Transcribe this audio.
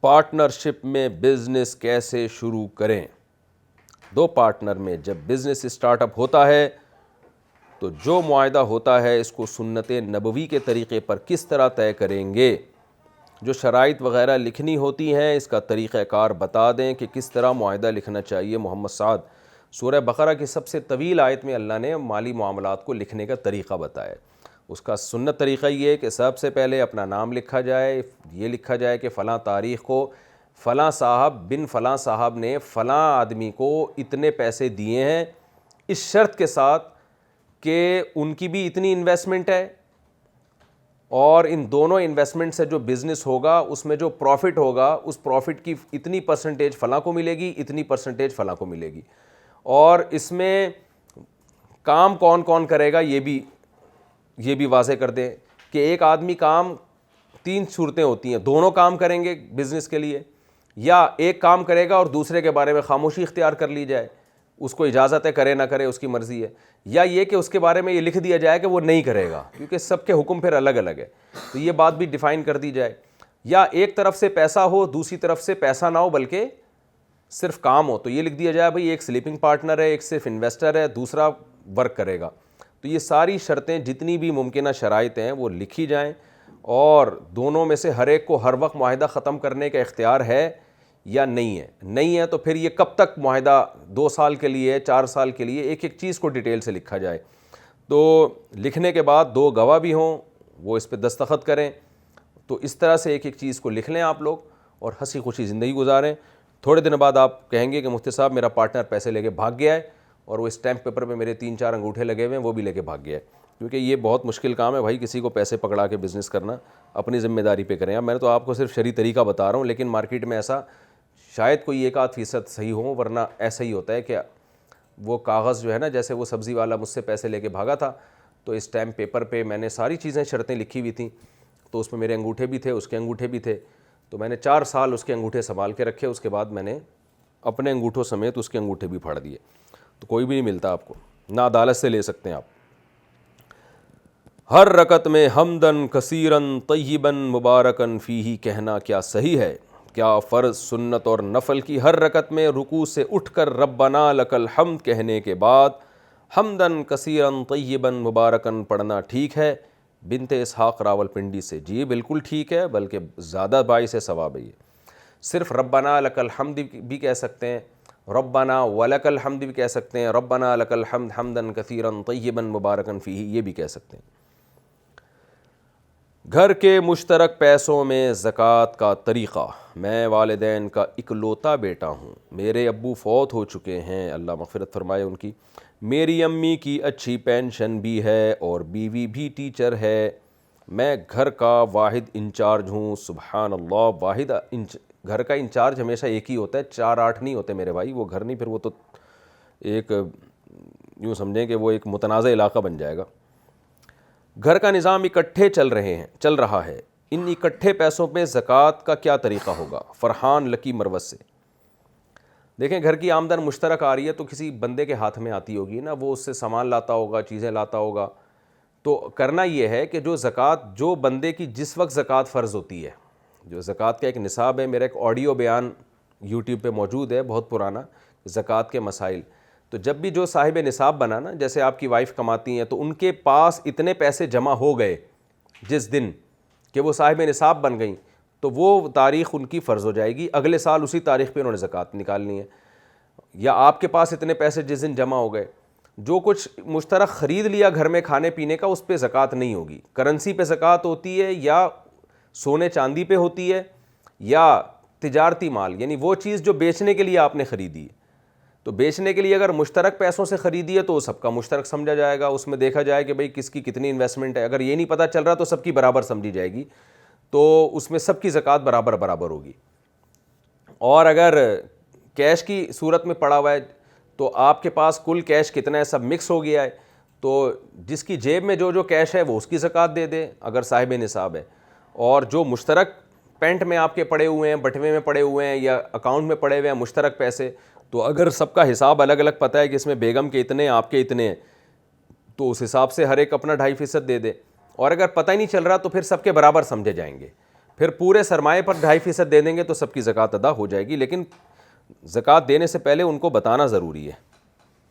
Partnership میں business کیسے شروع کریں؟ دو پارٹنر میں جب بزنس اسٹارٹ اپ ہوتا ہے تو جو معاہدہ ہوتا ہے اس کو سنت نبوی کے طریقے پر کس طرح طے کریں گے، جو شرائط وغیرہ لکھنی ہوتی ہیں اس کا طریقہ کار بتا دیں کہ کس طرح معاہدہ لکھنا چاہیے۔ محمد سعد سورہ بقرہ کی سب سے طویل آیت میں اللہ نے مالی معاملات کو لکھنے کا طریقہ بتایا۔ اس کا سنت طریقہ یہ ہے کہ سب سے پہلے اپنا نام لکھا جائے، یہ لکھا جائے کہ فلاں تاریخ کو فلاں صاحب بن فلاں صاحب نے فلاں آدمی کو اتنے پیسے دیے ہیں، اس شرط کے ساتھ کہ ان کی بھی اتنی انویسٹمنٹ ہے اور ان دونوں انویسٹمنٹ سے جو بزنس ہوگا اس میں جو پروفٹ ہوگا اس پروفٹ کی اتنی پرسنٹیج فلاں کو ملے گی، اتنی پرسنٹیج فلاں کو ملے گی، اور اس میں کام کون کون کرے گا یہ بھی واضح کر دیں کہ ایک آدمی کام، تین صورتیں ہوتی ہیں، دونوں کام کریں گے بزنس کے لیے، یا ایک کام کرے گا اور دوسرے کے بارے میں خاموشی اختیار کر لی جائے، اس کو اجازت ہے کرے نہ کرے اس کی مرضی ہے، یا یہ کہ اس کے بارے میں یہ لکھ دیا جائے کہ وہ نہیں کرے گا، کیونکہ سب کے حکم پھر الگ الگ ہے، تو یہ بات بھی ڈیفائن کر دی جائے، یا ایک طرف سے پیسہ ہو دوسری طرف سے پیسہ نہ ہو بلکہ صرف کام ہو، تو یہ لکھ دیا جائے بھئی ایک سلیپنگ پارٹنر ہے، ایک صرف انویسٹر ہے، دوسرا ورک کرے گا۔ تو یہ ساری شرطیں جتنی بھی ممکنہ شرائط ہیں وہ لکھی جائیں، اور دونوں میں سے ہر ایک کو ہر وقت معاہدہ ختم کرنے کا اختیار ہے یا نہیں ہے تو پھر یہ کب تک معاہدہ 2 سال کے لیے 4 سال کے لیے، ایک ایک چیز کو ڈیٹیل سے لکھا جائے۔ تو لکھنے کے بعد 2 گواہ بھی ہوں، وہ اس پہ دستخط کریں، تو اس طرح سے ایک ایک چیز کو لکھ لیں آپ لوگ اور ہنسی خوشی زندگی گزاریں۔ تھوڑے دن بعد آپ کہیں گے کہ مفتی صاحب میرا پارٹنر پیسے لے کے بھاگ گیا ہے اور وہ اسٹیمپ پیپر پہ میرے 3-4 انگوٹھے لگے ہوئے ہیں وہ بھی لے کے بھاگ گیا ہے، کیونکہ یہ بہت مشکل کام ہے بھائی، کسی کو پیسے پکڑا کے بزنس کرنا، اپنی ذمہ داری پہ کریں۔ اب میں نے تو آپ کو صرف شرعی طریقہ بتا رہا ہوں، لیکن مارکیٹ میں ایسا شاید کوئی 1-8% صحیح ہو، ورنہ ایسا ہی ہوتا ہے کہ وہ کاغذ جو ہے نا، جیسے وہ سبزی والا مجھ سے پیسے لے کے بھاگا تھا تو اسٹیمپ پیپر پہ میں نے ساری چیزیں شرطیں لکھی ہوئی تھیں، تو اس میں میرے انگوٹھے بھی تھے، اس کے انگوٹھے بھی تھے، تو میں نے 4 سال اس کے انگوٹھے سنبھال کے رکھے، اس کے بعد میں نے اپنے انگوٹھوں سمیت اس کے انگوٹھے بھی پھاڑ دیے، تو کوئی بھی نہیں ملتا آپ کو، نہ عدالت سے لے سکتے ہیں آپ۔ ہر رکعت میں حمدن کثیرن طیبن مبارکن فیہ کہنا کیا صحیح ہے؟ کیا فرض، سنت اور نفل کی ہر رکعت میں رکوع سے اٹھ کر ربنا لک الحمد کہنے کے بعد حمدن کثیرن طیبن مبارکن پڑھنا ٹھیک ہے؟ بنت اسحاق راولپنڈی سے، جی بالکل ٹھیک ہے، بلکہ زیادہ باعث ثواب ہے۔ یہ صرف ربنا لک الحمد بھی کہہ سکتے ہیں، ربنا ولک الحمد بھی کہہ سکتے ہیں، ربنا لک الحمد حمدن کثیرن طیبن مبارکن فیہ یہ بھی کہہ سکتے ہیں۔ گھر کے مشترک پیسوں میں زکوٰۃ کا طریقہ۔ میں والدین کا اکلوتا بیٹا ہوں، میرے ابو فوت ہو چکے ہیں، اللہ مغفرت فرمائے ان کی، میری امی کی اچھی پینشن بھی ہے اور بیوی بھی ٹیچر ہے، میں گھر کا واحد انچارج ہوں۔ سبحان اللہ، واحد گھر کا انچارج ہمیشہ ایک ہی ہوتا ہے، 4-8 نہیں ہوتے میرے بھائی، وہ گھر نہیں، پھر وہ تو ایک یوں سمجھیں کہ وہ ایک متنازع علاقہ بن جائے گا۔ گھر کا نظام اکٹھے چل رہا ہے، ان اکٹھے پیسوں پہ زکوٰۃ کا کیا طریقہ ہوگا؟ فرحان لکی مروت سے۔ دیکھیں، گھر کی آمدن مشترک آ رہی ہے تو کسی بندے کے ہاتھ میں آتی ہوگی نا، وہ اس سے سامان لاتا ہوگا، چیزیں لاتا ہوگا، تو کرنا یہ ہے کہ جو زکوٰۃ جو بندے کی جس وقت زکوٰۃ فرض ہوتی ہے، جو زکوٰۃ کا ایک نصاب ہے، میرا ایک آڈیو بیان یوٹیوب پہ موجود ہے بہت پرانا، زکوٰۃ کے مسائل، تو جب بھی جو صاحب نصاب بنا نا، جیسے آپ کی وائف کماتی ہیں تو ان کے پاس اتنے پیسے جمع ہو گئے جس دن کہ وہ صاحب نصاب بن گئیں، تو وہ تاریخ ان کی فرض ہو جائے گی، اگلے سال اسی تاریخ پہ انہوں نے زکوٰۃ نکالنی ہے۔ یا آپ کے پاس اتنے پیسے جس دن جمع ہو گئے، جو کچھ مشترک خرید لیا گھر میں کھانے پینے کا، اس پہ زکوٰۃ نہیں ہوگی، کرنسی پہ زکوٰۃ ہوتی ہے، یا سونے چاندی پہ ہوتی ہے، یا تجارتی مال، یعنی وہ چیز جو بیچنے کے لیے آپ نے خریدی ہے۔ تو بیچنے کے لیے اگر مشترک پیسوں سے خریدی ہے تو وہ سب کا مشترک سمجھا جائے گا، اس میں دیکھا جائے کہ بھئی کس کی کتنی انویسٹمنٹ ہے، اگر یہ نہیں پتہ چل رہا تو سب کی برابر سمجھی جائے گی، تو اس میں سب کی زکوٰۃ برابر ہوگی۔ اور اگر کیش کی صورت میں پڑا ہوا ہے تو آپ کے پاس کل کیش کتنا ہے سب مکس ہو گیا ہے، تو جس کی جیب میں جو کیش ہے وہ اس کی زکوٰۃ دے دے اگر صاحب نصاب ہے، اور جو مشترک پینٹ میں آپ کے پڑے ہوئے ہیں، بٹوے میں پڑے ہوئے ہیں، یا اکاؤنٹ میں پڑے ہوئے ہیں مشترک پیسے، تو اگر سب کا حساب الگ الگ پتہ ہے کہ اس میں بیگم کے اتنے آپ کے اتنے ہیں، تو اس حساب سے ہر ایک اپنا 2.5% دے دے، اور اگر پتہ ہی نہیں چل رہا تو پھر سب کے برابر سمجھے جائیں گے، پھر پورے سرمایے پر 2.5% دے دیں گے تو سب کی زکوٰۃ ادا ہو جائے گی، لیکن زکوٰۃ دینے سے پہلے ان کو بتانا ضروری ہے